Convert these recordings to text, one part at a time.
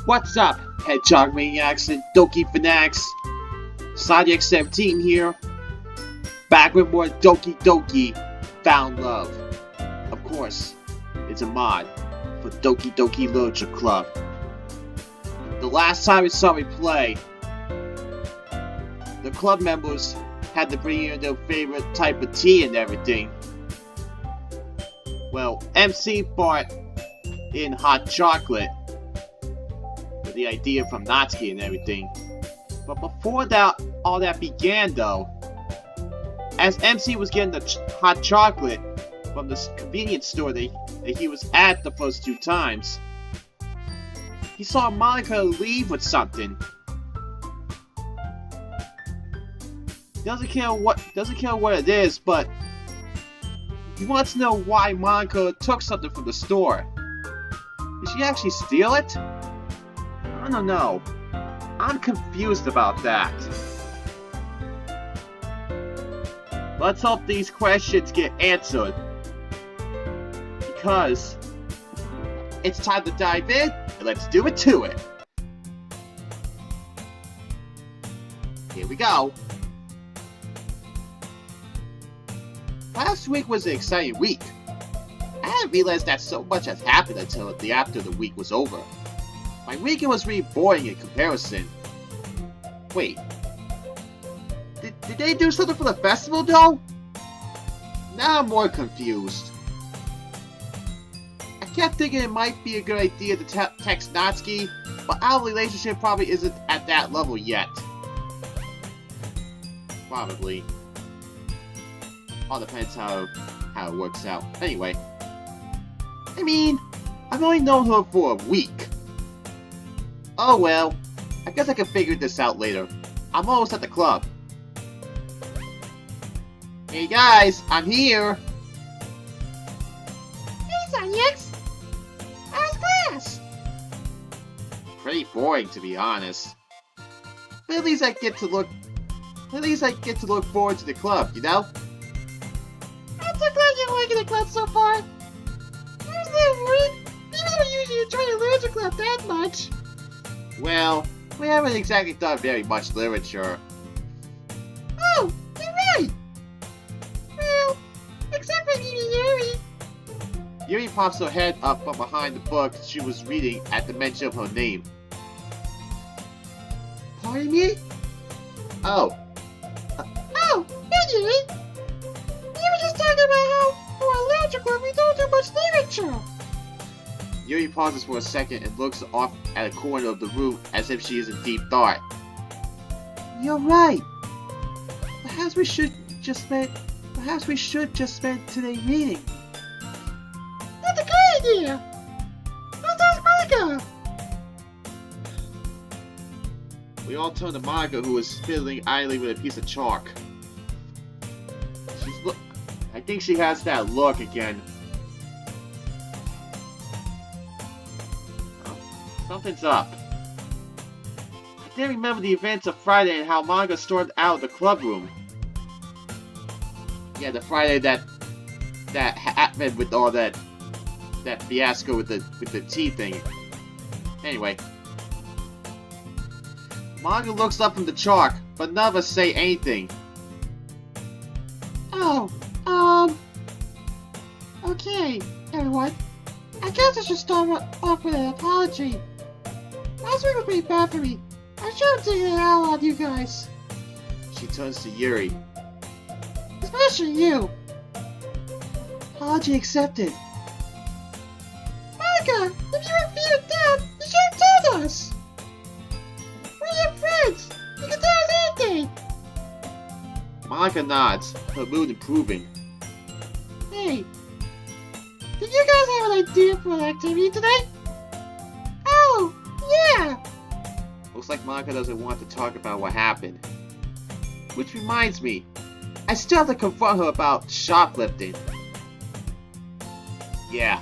What's up, Hedgehog Maniacs and Doki Fanatics? Sonic 17 here, back with more Doki Doki Found Love. Of course, it's a mod for Doki Doki Literature Club. The last time you saw me play, the club members had to bring in their favorite type of tea and everything. Well, MC bought in hot chocolate with the idea from Natsuki and everything. But before that, all that began though, as MC was getting the hot chocolate from the convenience store that he was at the first two times, he saw Monica leave with something. Doesn't care what it is, but he wants to know why Monica took something from the store. Did she actually steal it? I don't know. I'm confused about that. Let's hope these questions get answered, because it's time to dive in, and let's do it to it. Here we go. Last week was an exciting week. I hadn't realized that so much has happened until after the week was over. My weekend was really boring in comparison. Wait. Did they do something for the festival though? Now I'm more confused. I kept thinking it might be a good idea to text Natsuki, but our relationship probably isn't at that level yet. Probably. All depends how it works out. Anyway. I mean, I've only known her for a week. Oh well, I guess I can figure this out later. I'm almost at the club. Hey guys, I'm here! Hey Sonics! How's class? Pretty boring, to be honest. But at least I get to look forward to the club, you know? I'm so glad you're liking the club so far. How's that, Rory? People don't usually enjoy a literature club that much. Well, we haven't exactly done very much literature. Oh, you're right! Well, except for Yuri. Yuri pops her head up from behind the book she was reading at the mention of her name. Pardon me? Oh. Oh, hey Yuri! You were just talking about how, for a literature club, we don't do much literature. Yuri pauses for a second and looks off at a corner of the room as if she is in deep thought. You're right. Perhaps we should just spend today reading. That's a good idea! Let's ask Monica! We all turn to Monica, who is fiddling idly with a piece of chalk. I think she has that look again. Something's up. I didn't remember the events of Friday and how Monica stormed out of the club room. Yeah, the Friday that happened with all that fiasco with the tea thing. Anyway, Monica looks up from the chalk, but none of us say anything. Oh, okay, everyone. I guess I should start off with an apology. Last week was pretty bad for me. I should have taken it out on you guys. She turns to Yuri. Especially you. Apology accepted. Monica, if you were feeling down, you should have told us. We're your friends. You can tell us anything. Monica nods, her mood improving. Hey, did you guys have an idea for an activity today? Oh, yeah. Looks like Monica doesn't want to talk about what happened. Which reminds me, I still have to confront her about shoplifting. Yeah,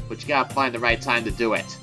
but you gotta find the right time to do it. Since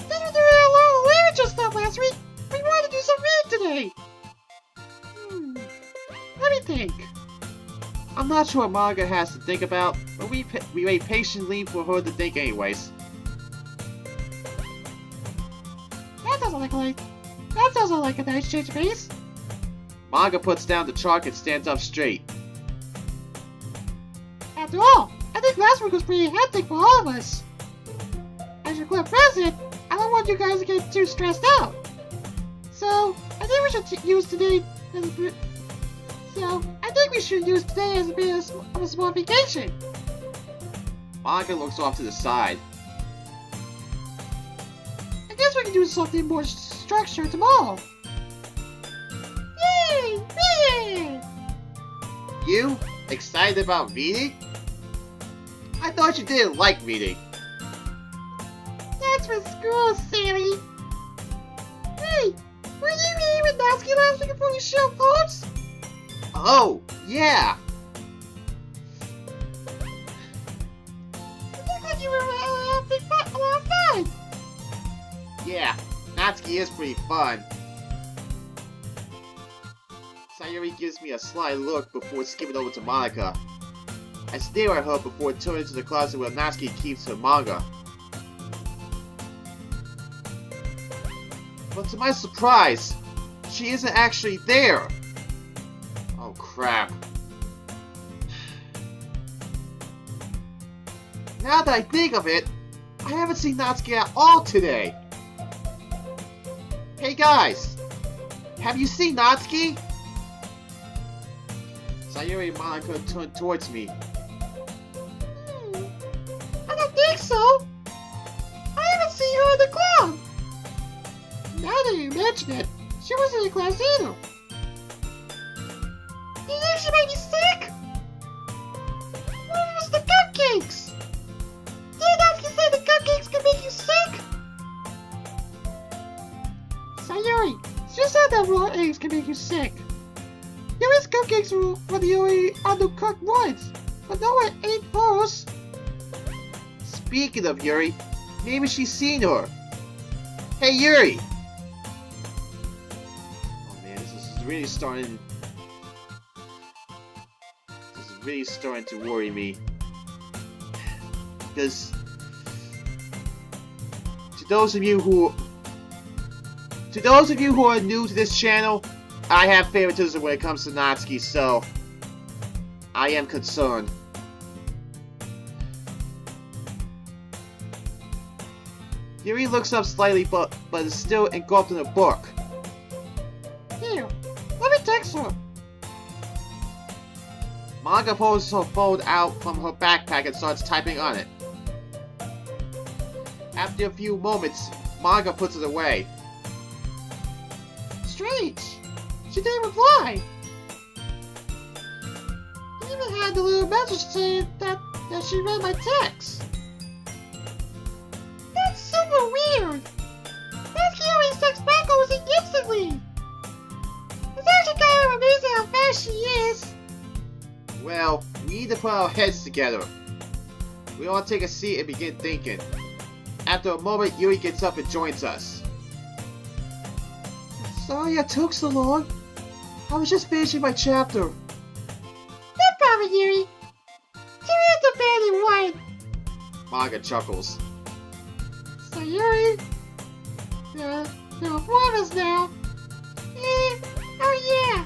we did a lot of literature stuff last week, we want to do some reading today. Let me think. I'm not sure what Monica has to think about, but we wait patiently for her to think anyways. That sounds like a nice change of pace. Manga puts down the chalk and stands up straight. After all, I think last week was pretty hectic for all of us. As your club president, I don't want you guys to get too stressed out. So, I think we should use today as a bit. So, I think we should use today as a bit of a small vacation. Manga looks off to the side. I guess we can do something more structured tomorrow. Yay! Yay! You? Excited about reading? I thought you didn't like reading. That's for school, Sammy. Hey, were you here with Natsuki last week before we showed codes? Oh, yeah. It looked like you were a lot of fun. Yeah, Natsuki is pretty fun. Sayuri gives me a sly look before skipping over to Monica. I stare at her before turning to the closet where Natsuki keeps her manga. But to my surprise, she isn't actually there. Oh crap. Now that I think of it, I haven't seen Natsuki at all today. Hey guys, have you seen Natsuki? Sayuri and Monica turned towards me. I don't think so. I haven't seen her in the club. Now that you mention it, she wasn't in class either. Do you think she might be sick? What was the cupcakes? Did Natsuki say the cupcakes could make you sick? Sayuri, she said that raw eggs can make you sick. Yuri's cupcakes were the only undercooked ones, but no one ate those. Speaking of Yuri, maybe she's seen her. Hey Yuri! Oh man, this is really starting to worry me. Because to those of you who are new to this channel, I have favoritism when it comes to Natsuki, so I am concerned. Yuri looks up slightly, but is still engulfed in a book. Here, let me text her. Manga pulls her phone out from her backpack and starts typing on it. After a few moments, Manga puts it away. Strange. She didn't reply. She even had the little message saying that she read my text. That's super weird. Natsuki always texts back almost instantly. It's actually kind of amazing how fast she is. Well, we need to put our heads together. We all take a seat and begin thinking. After a moment, Yuri gets up and joins us. Sorry it took so long. I was just finishing my chapter. No problem, Yuri. 2 minutes of barely one. Manga chuckles. So Yuri, there are 4 of us now. Oh yeah.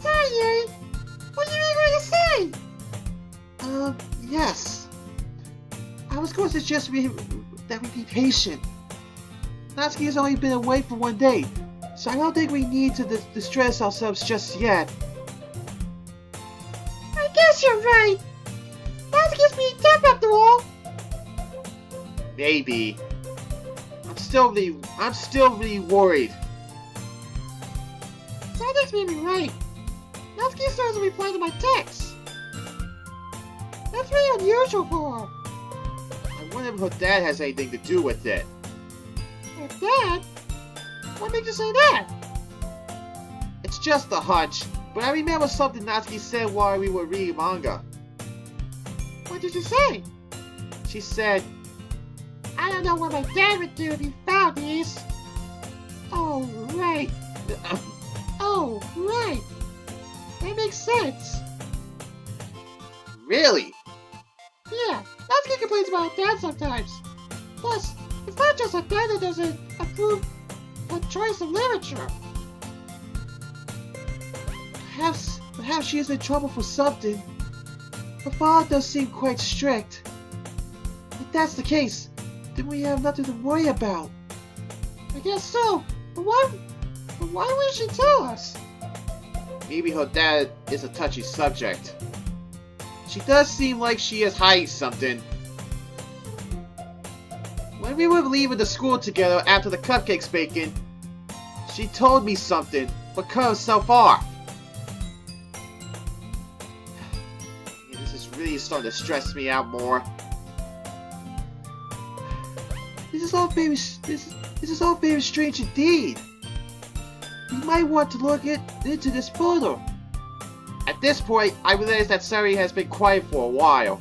Sorry, Yuri. What are you going to say? Yes. I was going to suggest that we be patient. Natsuki has only been away for 1 day, so I don't think we need to distress ourselves just yet. I guess you're right. Natsuki's being tough after all. Maybe. I'm still really worried. Sandix may be right. Natsuki still doesn't reply to my texts. That's really unusual for her. I wonder if her dad has anything to do with it. Her dad? What makes you say that? It's just a hunch, but I remember something Natsuki said while we were reading manga. What did she say? She said, I don't know what my dad would do if he found these. Oh, right. Oh, right. That makes sense. Really? Yeah, Natsuki complains about her dad sometimes. Plus, it's not just her dad that doesn't approve choice of literature. Perhaps she is in trouble for something. Her father does seem quite strict. If that's the case, then we have nothing to worry about. I guess so. But why would she tell us? Maybe her dad is a touchy subject. She does seem like she is hiding something. When we were leaving the school together after the cupcakes baking, she told me something, but cut herself off. Yeah, this is really starting to stress me out more. This is all very strange indeed. You might want to look into this further. At this point, I realize that Sari has been quiet for a while.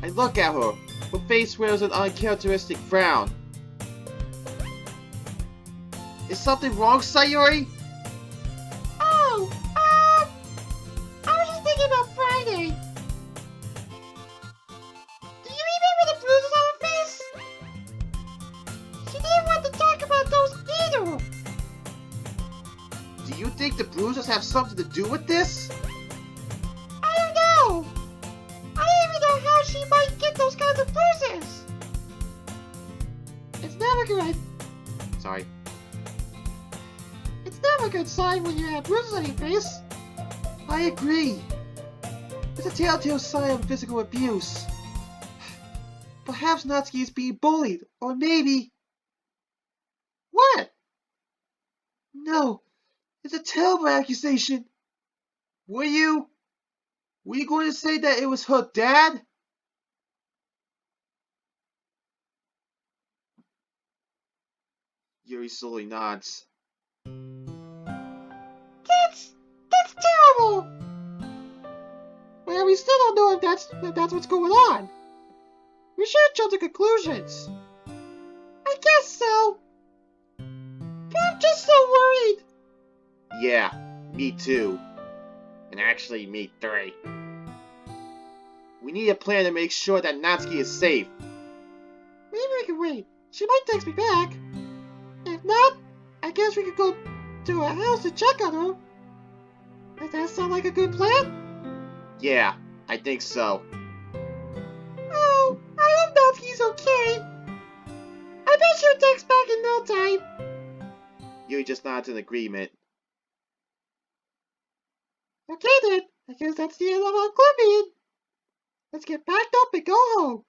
I look at her. Her face wears an uncharacteristic frown. Is something wrong, Sayuri? Oh, I was just thinking about Friday. Do you remember the bruises on her face? She didn't want to talk about those either. Do you think the bruises have something to do with this? I don't know. I don't even know how she might get those kinds of bruises. It's never good. Sorry. It's never a good sign when you have bruises on your face. I agree. It's a telltale sign of physical abuse. Perhaps Natsuki is being bullied, or maybe... What? No, it's a terrible accusation. Were you going to say that it was her dad? Yuri slowly nods. That's terrible. Well, we still don't know if that's what's going on. We should jump to conclusions. I guess so. But I'm just so worried. Yeah, me too. And actually, me three. We need a plan to make sure that Natsuki is safe. Maybe we can wait. She might text me back. If not, I guess we could go to her house to check on her. Does that sound like a good plan? Yeah, I think so. Oh, I hope Natsuki's okay. I bet she'll text back in no time. Yuri just nods in agreement. Okay then, I guess that's the end of our club meeting. Let's get packed up and go home.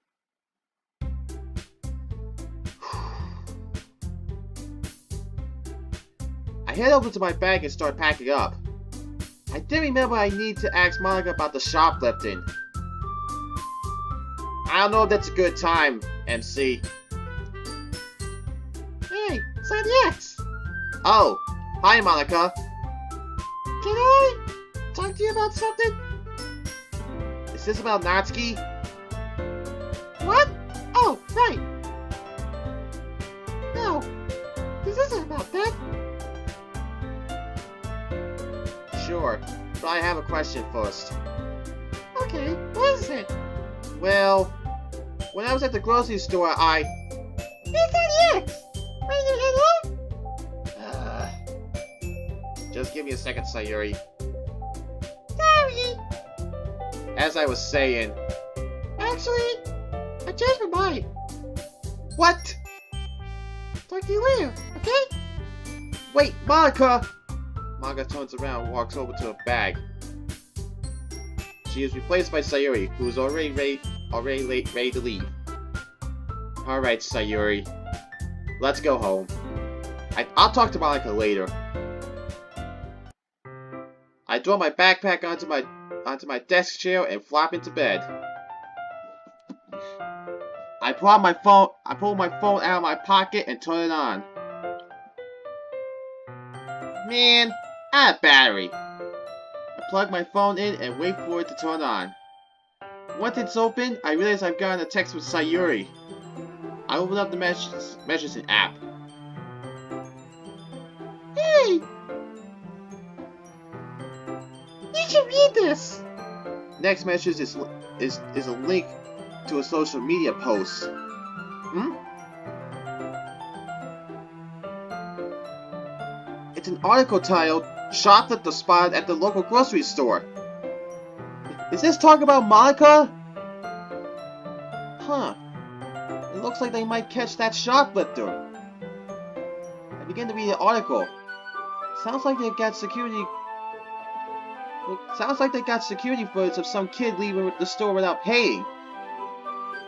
I head over to my bag and start packing up. I did remember I need to ask Monica about the shoplifting. I don't know if that's a good time, MC. Hey, Sandy X, Oh, hi Monica. can I talk to you about something? Is this about Natsuki? What? Oh, right. No, this isn't about that. Sure, but I have a question first. Okay, what is it? Well, when I was at the grocery store, Hey, Sandy X, ready to head home? Just give me a second, Sayuri. Sorry. As I was saying... Actually, I changed my mind. What? Talk to you later, okay? Wait, Monica! Monica turns around and walks over to her bag. She is replaced by Sayuri, who is already ready to leave. Alright, Sayuri. Let's go home. I'll talk to Monica later. I throw my backpack onto my desk chair and flop into bed. I pull my phone out of my pocket and turn it on. Man, I have battery. I plug my phone in and wait for it to turn on. Once it's open, I realize I've gotten a text with Sayuri. I open up the messaging app. Hey! You should read this! Next message is a link to a social media post. It's an article titled Shoplifter Spotted at the Local Grocery Store. Is this talk about Monica? Huh. It looks like they might catch that shoplifter. I begin to read the article. Sounds like they got security footage of some kid leaving the store without paying.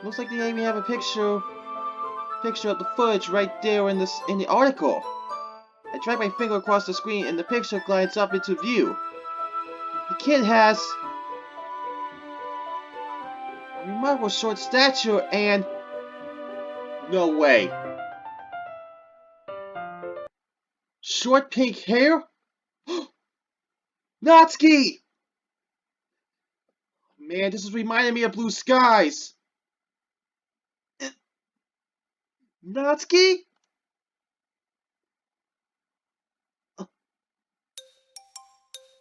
Looks like they even have a picture of the footage right there in the article. I drag my finger across the screen and the picture glides up into view. The kid has a remarkable short stature and... No way. Short pink hair? Natsuki! Man, this is reminding me of Blue Skies. Natsuki?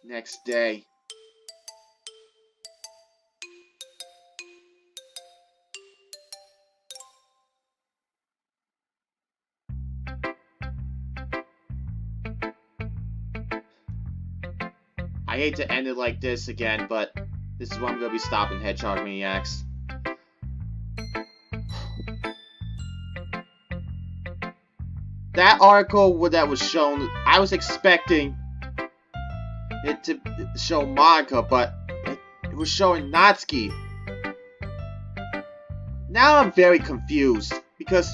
Next day. I hate to end it like this again, but this is where I'm going to be stopping, Hedgehog Maniacs. That article that was shown, I was expecting it to show Monica, but it was showing Natsuki. Now I'm very confused, because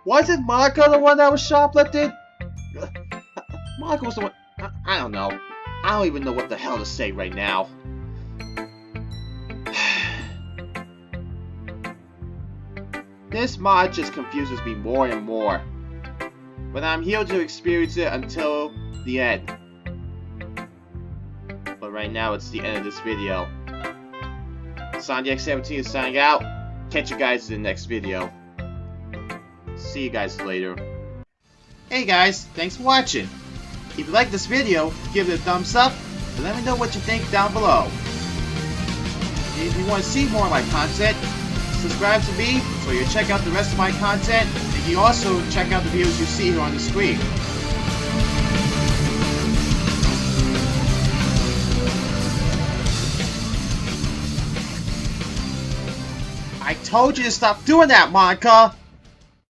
wasn't Monica the one that was shoplifted? Monica was the one... I don't know. I don't even know what the hell to say right now. This mod just confuses me more and more. But I'm here to experience it until the end. But right now it's the end of this video. SonDX17 is signing out. Catch you guys in the next video. See you guys later. Hey guys, thanks for watching. If you like this video, give it a thumbs up, and let me know what you think down below. If you want to see more of my content, subscribe to me so you check out the rest of my content, and you can also check out the videos you see here on the screen. I told you to stop doing that, Monica!